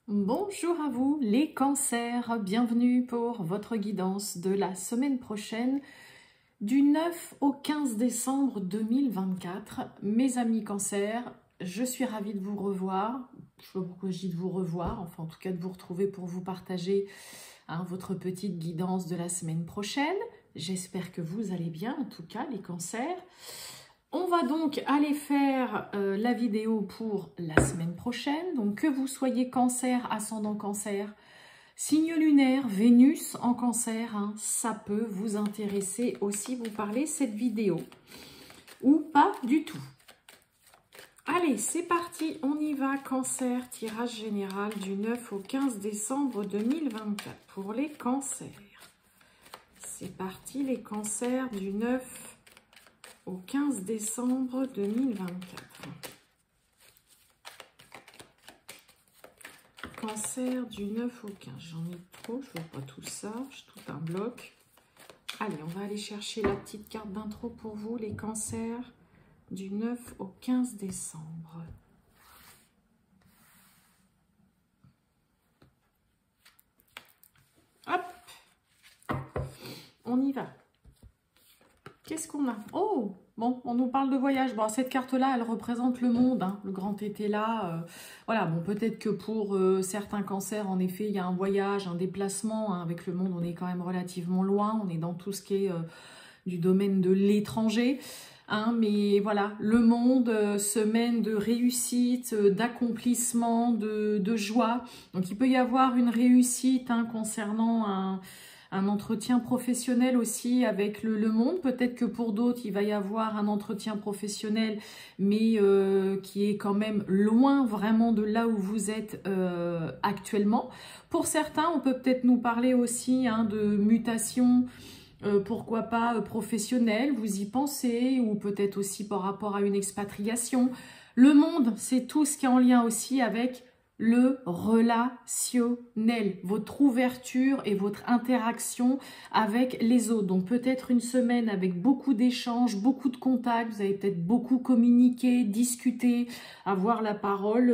Bonjour à vous les cancers, bienvenue pour votre guidance de la semaine prochaine du 9 au 15 décembre 2024. Mes amis cancers, je suis ravie de vous revoir, je sais pas pourquoi je dis de vous revoir, enfin en tout cas de vous retrouver pour vous partager votre petite guidance de la semaine prochaine. J'espère que vous allez bien, en tout cas les cancers. On va donc aller faire la vidéo pour la semaine prochaine. Donc que vous soyez cancer, ascendant cancer, signe lunaire, Vénus en cancer, ça peut vous intéresser aussi, vous parler cette vidéo. Ou pas du tout. Allez, c'est parti, on y va. Cancer, tirage général du 9 au 15 décembre 2024 pour les cancers. C'est parti, les cancers du 9 au 15 décembre 2024. Cancer du 9 au 15. J'en ai trop, je ne vois pas tout ça. J'ai tout un bloc. Allez, on va aller chercher la petite carte d'intro pour vous, les cancers du 9 au 15 décembre. Hop, on y va. Qu'est-ce qu'on a? Oh, bon, on nous parle de voyage. Bon, cette carte-là, elle représente le monde, le grand été là. Voilà, bon, peut-être que pour certains cancers, en effet, il y a un voyage, un déplacement. Avec le monde, on est quand même relativement loin. On est dans tout ce qui est du domaine de l'étranger. Mais voilà, le monde, semaine de réussite, d'accomplissement, de joie. Donc, il peut y avoir une réussite concernant un entretien professionnel aussi avec le monde. Peut-être que pour d'autres, il va y avoir un entretien professionnel, mais qui est quand même loin vraiment de là où vous êtes actuellement. Pour certains, on peut peut-être nous parler aussi de mutation, pourquoi pas professionnelle, vous y pensez, ou peut-être aussi par rapport à une expatriation. Le monde, c'est tout ce qui est en lien aussi avec le relationnel, votre ouverture et votre interaction avec les autres. Donc peut-être une semaine avec beaucoup d'échanges, beaucoup de contacts, vous avez peut-être beaucoup communiqué, discuté, avoir la parole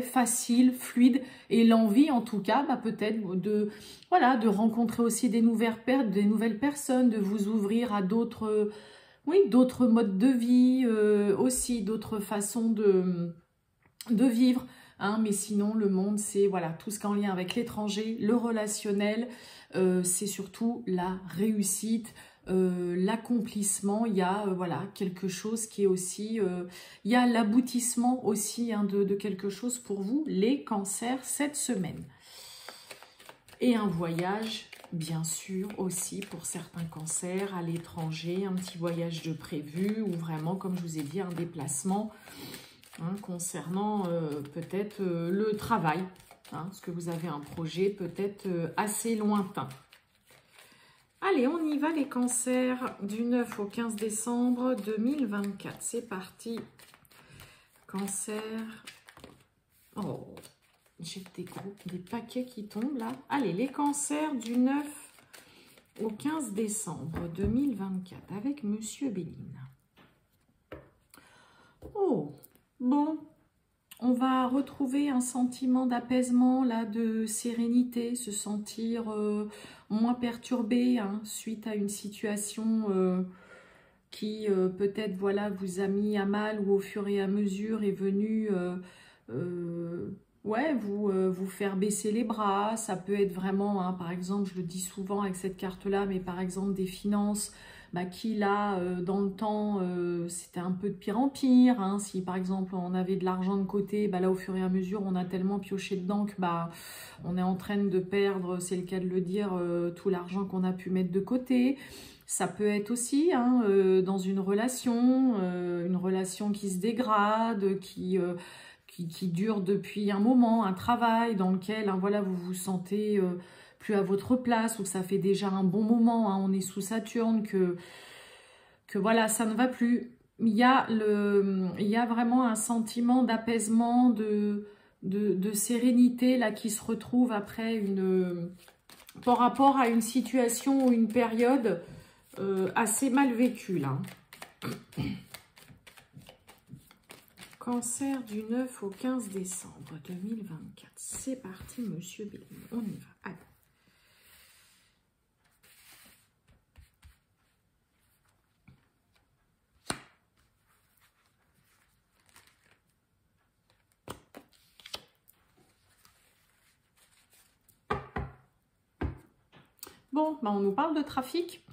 facile, fluide, et l'envie en tout cas peut-être de rencontrer aussi des nouvelles personnes, de vous ouvrir à d'autres d'autres modes de vie, aussi d'autres façons de vivre. Mais sinon, le monde, c'est voilà, tout ce qui est en lien avec l'étranger, le relationnel, c'est surtout la réussite, l'accomplissement. Il y a quelque chose qui est aussi, il y a l'aboutissement aussi de quelque chose pour vous, les cancers, cette semaine. Et un voyage, bien sûr, aussi pour certains cancers à l'étranger, un petit voyage de prévu ou vraiment, comme je vous ai dit, un déplacement. Concernant peut-être le travail, parce que vous avez un projet peut-être assez lointain. Allez, on y va les cancers du 9 au 15 décembre 2024. C'est parti. Cancer. Oh, j'ai des paquets qui tombent là. Allez, les cancers du 9 au 15 décembre 2024 avec Monsieur Béline. Oh, bon, on va retrouver un sentiment d'apaisement, là, de sérénité, se sentir moins perturbé suite à une situation qui peut-être vous a mis à mal ou au fur et à mesure est venue vous faire baisser les bras. Ça peut être vraiment, par exemple, je le dis souvent avec cette carte-là, mais par exemple des finances qui là, dans le temps, c'était un peu de pire en pire. Si par exemple on avait de l'argent de côté, là au fur et à mesure, on a tellement pioché dedans que on est en train de perdre, c'est le cas de le dire, tout l'argent qu'on a pu mettre de côté. Ça peut être aussi dans une relation qui se dégrade, qui dure depuis un moment, un travail dans lequel vous vous sentez plus à votre place, ou ça fait déjà un bon moment, on est sous Saturne, que voilà, ça ne va plus. Il y a vraiment un sentiment d'apaisement, de sérénité là qui se retrouve après par rapport à une situation ou une période assez mal vécue là. Cancer du 9 au 15 décembre 2024. C'est parti, monsieur Bélier. On y va. Allez. Bon, ben on nous parle de trafic.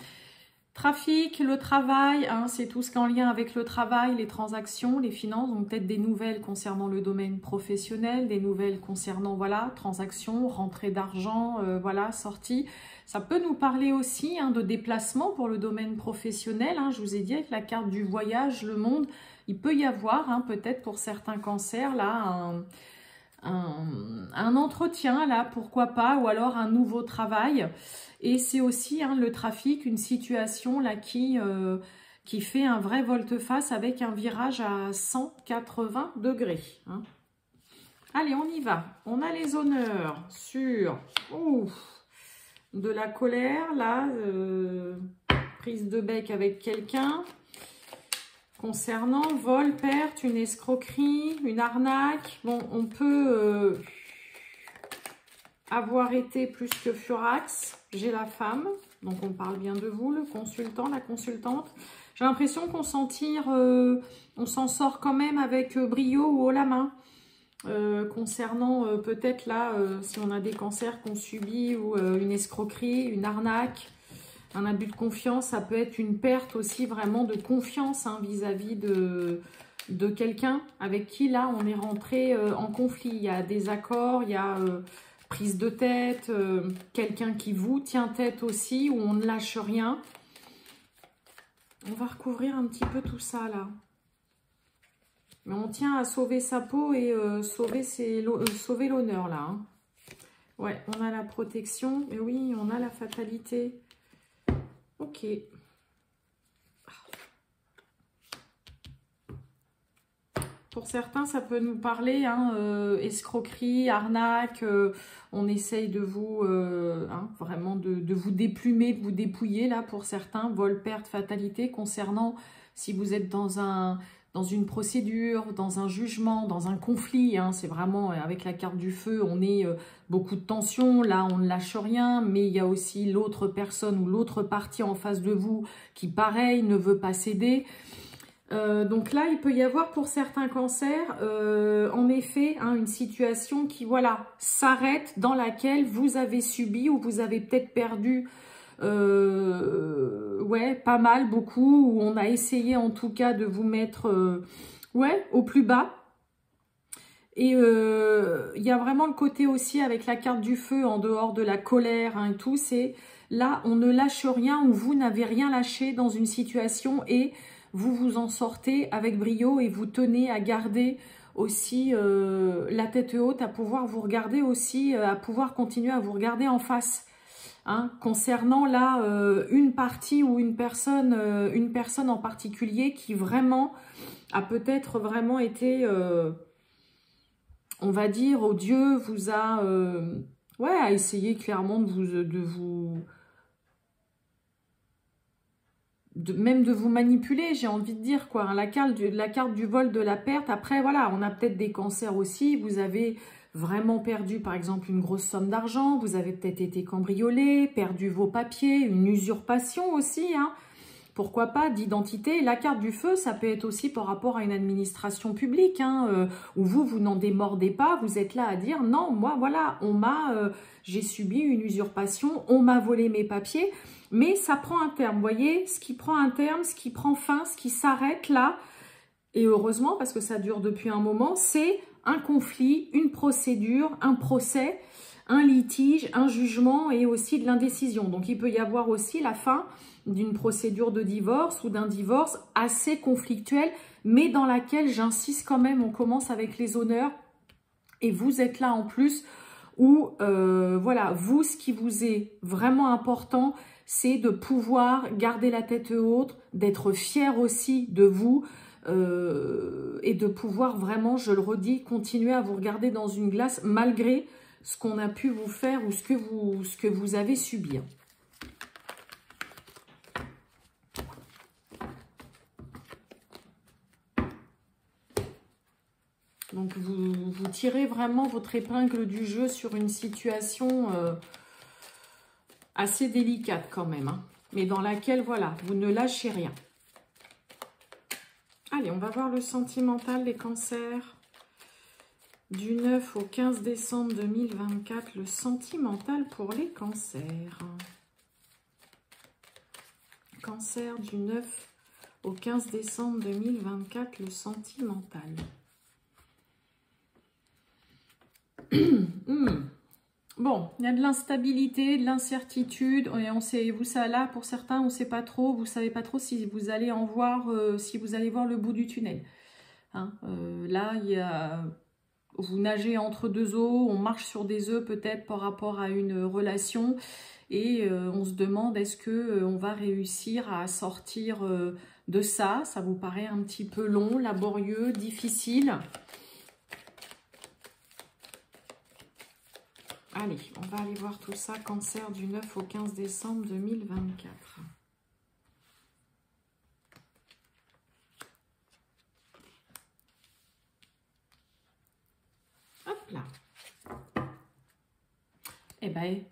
Trafic, le travail, hein, c'est tout ce qui est en lien avec le travail, les transactions, les finances. Donc peut-être des nouvelles concernant le domaine professionnel, des nouvelles concernant, voilà, transactions, rentrée d'argent, voilà, sortie. Ça peut nous parler aussi hein, de déplacement pour le domaine professionnel. Hein. Je vous ai dit avec la carte du voyage, le monde, il peut y avoir hein, peut-être pour certains cancers là un entretien là, pourquoi pas, ou alors un nouveau travail. Et c'est aussi hein, le trafic, une situation là qui fait un vrai volte-face avec un virage à 180 degrés. Hein. Allez, on y va. On a les honneurs sur de la colère, là, prise de bec avec quelqu'un. Concernant vol, perte, une escroquerie, une arnaque, bon, on peut avoir été plus que furax. J'ai la femme, donc on parle bien de vous, le consultant, la consultante. J'ai l'impression qu'on on s'en sort quand même avec brio ou haut la main. Concernant peut-être là, si on a des cancers qu'on subit ou une escroquerie, une arnaque. Un abus de confiance, ça peut être une perte aussi vraiment de confiance hein, vis-à-vis de quelqu'un avec qui là on est rentré en conflit. Il y a des accords, il y a prise de tête, quelqu'un qui vous tient tête aussi, où on ne lâche rien. On va recouvrir un petit peu tout ça là. Mais on tient à sauver sa peau et sauver l'honneur là. Hein. Ouais, on a la protection, et oui, on a la fatalité. Ok. Pour certains, ça peut nous parler, hein, escroquerie, arnaque, on essaye de vous, hein, vraiment de vous déplumer, de vous dépouiller, là, pour certains, vol, perte, fatalité, concernant si vous êtes dans une procédure, dans un jugement, dans un conflit, hein, c'est vraiment, avec la carte du feu, on est beaucoup de tension, là on ne lâche rien, mais il y a aussi l'autre personne ou l'autre partie en face de vous qui, pareil, ne veut pas céder. Donc là, il peut y avoir pour certains cancers, en effet, hein, une situation qui, voilà, s'arrête, dans laquelle vous avez subi ou vous avez peut-être perdu ouais, pas mal, beaucoup, où on a essayé en tout cas de vous mettre ouais, au plus bas. Et il y a vraiment le côté aussi avec la carte du feu, en dehors de la colère hein, et tout, c'est là, on ne lâche rien ou vous n'avez rien lâché dans une situation et vous vous en sortez avec brio et vous tenez à garder aussi la tête haute, à pouvoir vous regarder aussi, à pouvoir continuer à vous regarder en face. Hein, concernant là une partie ou une personne en particulier qui vraiment a peut-être vraiment été, on va dire, Dieu vous a, ouais, a essayé clairement même de vous manipuler, j'ai envie de dire quoi. Hein, la carte du vol, de la perte. Après, voilà, on a peut-être des cancers aussi. Vous avez vraiment perdu, par exemple, une grosse somme d'argent. Vous avez peut-être été cambriolé, perdu vos papiers, une usurpation aussi. Hein. Pourquoi pas, d'identité. La carte du feu, ça peut être aussi par rapport à une administration publique, hein, où vous n'en démordez pas. Vous êtes là à dire, non, moi, voilà, j'ai subi une usurpation, on m'a volé mes papiers. Mais ça prend un terme, vous voyez, ce qui prend un terme, ce qui prend fin, ce qui s'arrête là, et heureusement parce que ça dure depuis un moment, c'est un conflit, une procédure, un procès, un litige, un jugement et aussi de l'indécision. Donc il peut y avoir aussi la fin d'une procédure de divorce ou d'un divorce assez conflictuel, mais dans laquelle, j'insiste quand même, on commence avec les honneurs et vous êtes là en plus où, voilà, vous, ce qui vous est vraiment important, c'est de pouvoir garder la tête haute, d'être fier aussi de vous et de pouvoir vraiment, je le redis, continuer à vous regarder dans une glace malgré ce qu'on a pu vous faire ou ce que vous avez subi. vous tirez vraiment votre épingle du jeu sur une situation assez délicate quand même, hein, mais dans laquelle, voilà, vous ne lâchez rien. Allez, on va voir le sentimental, les cancers. Du 9 au 15 décembre 2024, le sentimental pour les cancers. Cancer du 9 au 15 décembre 2024, le sentimental. Bon, il y a de l'instabilité, de l'incertitude, et on sait, vous ça là pour certains, on ne sait pas trop, vous savez pas trop si vous allez en voir, si vous allez voir le bout du tunnel. Hein, là, il y a, vous nagez entre deux eaux, on marche sur des œufs peut-être par rapport à une relation, et on se demande est-ce que on va réussir à sortir de ça. Ça vous paraît un petit peu long, laborieux, difficile. Allez, on va aller voir tout ça. Cancer du 9 au 15 décembre 2024. Hop là. Eh ben,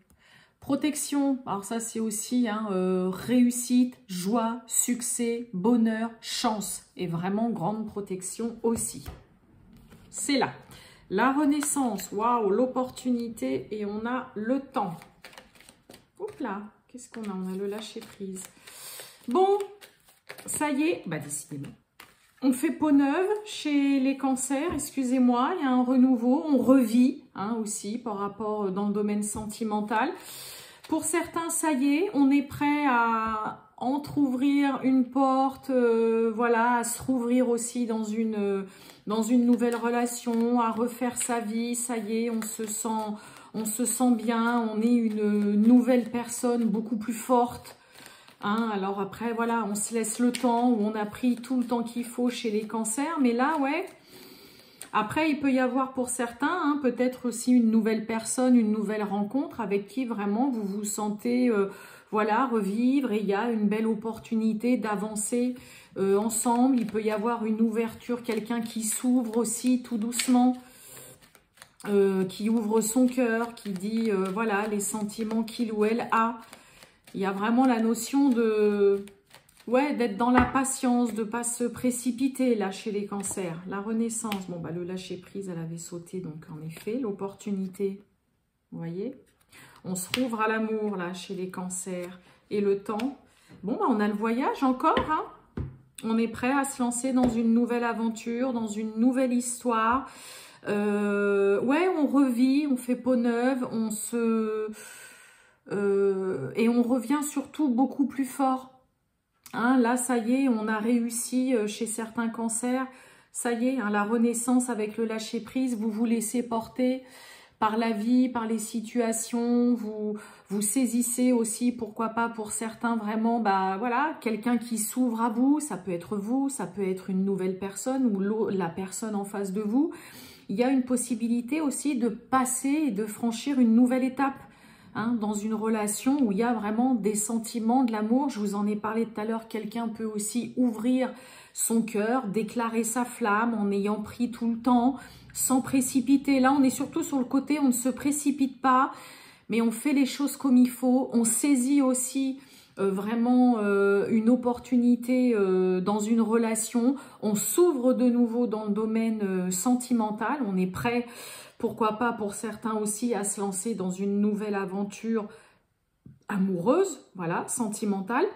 protection. Alors ça, c'est aussi hein, réussite, joie, succès, bonheur, chance. Et vraiment grande protection aussi. C'est là. La renaissance, waouh, l'opportunité et on a le temps. Oups là, qu'est-ce qu'on a? On a le lâcher prise. Bon, ça y est, bah décidément. On fait peau neuve chez les cancers, excusez-moi, il y a un renouveau, on revit hein, aussi par rapport dans le domaine sentimental. Pour certains, ça y est, on est prêt à entrouvrir une porte, voilà, à se rouvrir aussi dans une nouvelle relation, à refaire sa vie, ça y est, on se sent bien, on est une nouvelle personne beaucoup plus forte. Hein, alors après, voilà, on se laisse le temps, où on a pris tout le temps qu'il faut chez les cancers, mais là, ouais, après, il peut y avoir pour certains, hein, peut-être aussi une nouvelle personne, une nouvelle rencontre avec qui vraiment vous vous sentez, voilà, revivre et il y a une belle opportunité d'avancer ensemble. Il peut y avoir une ouverture, quelqu'un qui s'ouvre aussi tout doucement, qui ouvre son cœur, qui dit, voilà, les sentiments qu'il ou elle a. Il y a vraiment la notion de... Ouais, d'être dans la patience, de ne pas se précipiter, là, chez les cancers. La renaissance, bon, bah, le lâcher-prise, elle avait sauté, donc, en effet, l'opportunité, vous voyez. On se rouvre à l'amour, là, chez les cancers. Et le temps, bon, bah, on a le voyage encore, hein. On est prêt à se lancer dans une nouvelle aventure, dans une nouvelle histoire. Ouais, on revit, on fait peau neuve, on se... et on revient surtout beaucoup plus fort. Hein, là, ça y est, on a réussi chez certains cancers. Ça y est, hein, la renaissance avec le lâcher-prise, vous vous laissez porter par la vie, par les situations. Vous saisissez aussi, pourquoi pas pour certains, vraiment, bah voilà, quelqu'un qui s'ouvre à vous. Ça peut être vous, ça peut être une nouvelle personne ou la personne en face de vous. Il y a une possibilité aussi de passer et de franchir une nouvelle étape. Hein, dans une relation où il y a vraiment des sentiments, de l'amour. Je vous en ai parlé tout à l'heure, quelqu'un peut aussi ouvrir son cœur, déclarer sa flamme en ayant pris tout le temps, sans précipiter. Là, on est surtout sur le côté, on ne se précipite pas, mais on fait les choses comme il faut. On saisit aussi vraiment une opportunité dans une relation. On s'ouvre de nouveau dans le domaine sentimental. On est prêt... Pourquoi pas pour certains aussi à se lancer dans une nouvelle aventure amoureuse, voilà, sentimentale.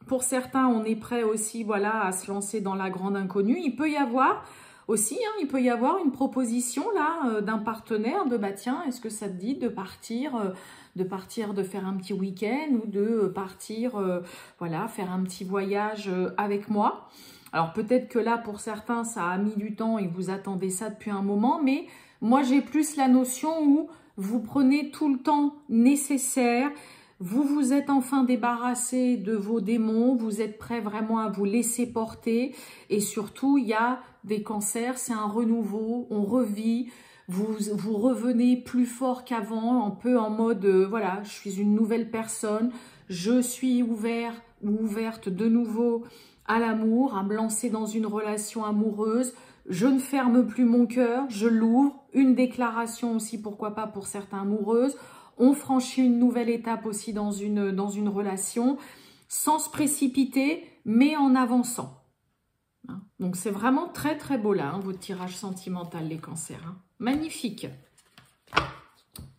Pour certains, on est prêt aussi, voilà, à se lancer dans la grande inconnue. Il peut y avoir aussi, hein, il peut y avoir une proposition là d'un partenaire de bah tiens, est-ce que ça te dit de partir, de faire un petit week-end ou de partir, voilà, faire un petit voyage avec moi. Alors peut-être que là, pour certains, ça a mis du temps et vous attendez ça depuis un moment, mais moi, j'ai plus la notion où vous prenez tout le temps nécessaire, vous vous êtes enfin débarrassé de vos démons, vous êtes prêt vraiment à vous laisser porter et surtout, il y a des cancers, c'est un renouveau, on revit, vous revenez plus fort qu'avant, un peu en mode, voilà, je suis une nouvelle personne, je suis ouvert ou ouverte de nouveau à l'amour, à me lancer dans une relation amoureuse. je ne ferme plus mon cœur, je l'ouvre. Une déclaration aussi, pourquoi pas pour certains amoureuses. On franchit une nouvelle étape aussi dans une relation, sans se précipiter, mais en avançant. Hein. Donc c'est vraiment très très beau là, hein, votre tirage sentimental, les cancers. Hein. Magnifique.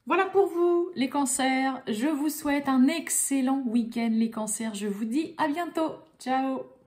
Voilà pour vous, les cancers. Je vous souhaite un excellent week-end, les cancers. Je vous dis à bientôt. Ciao.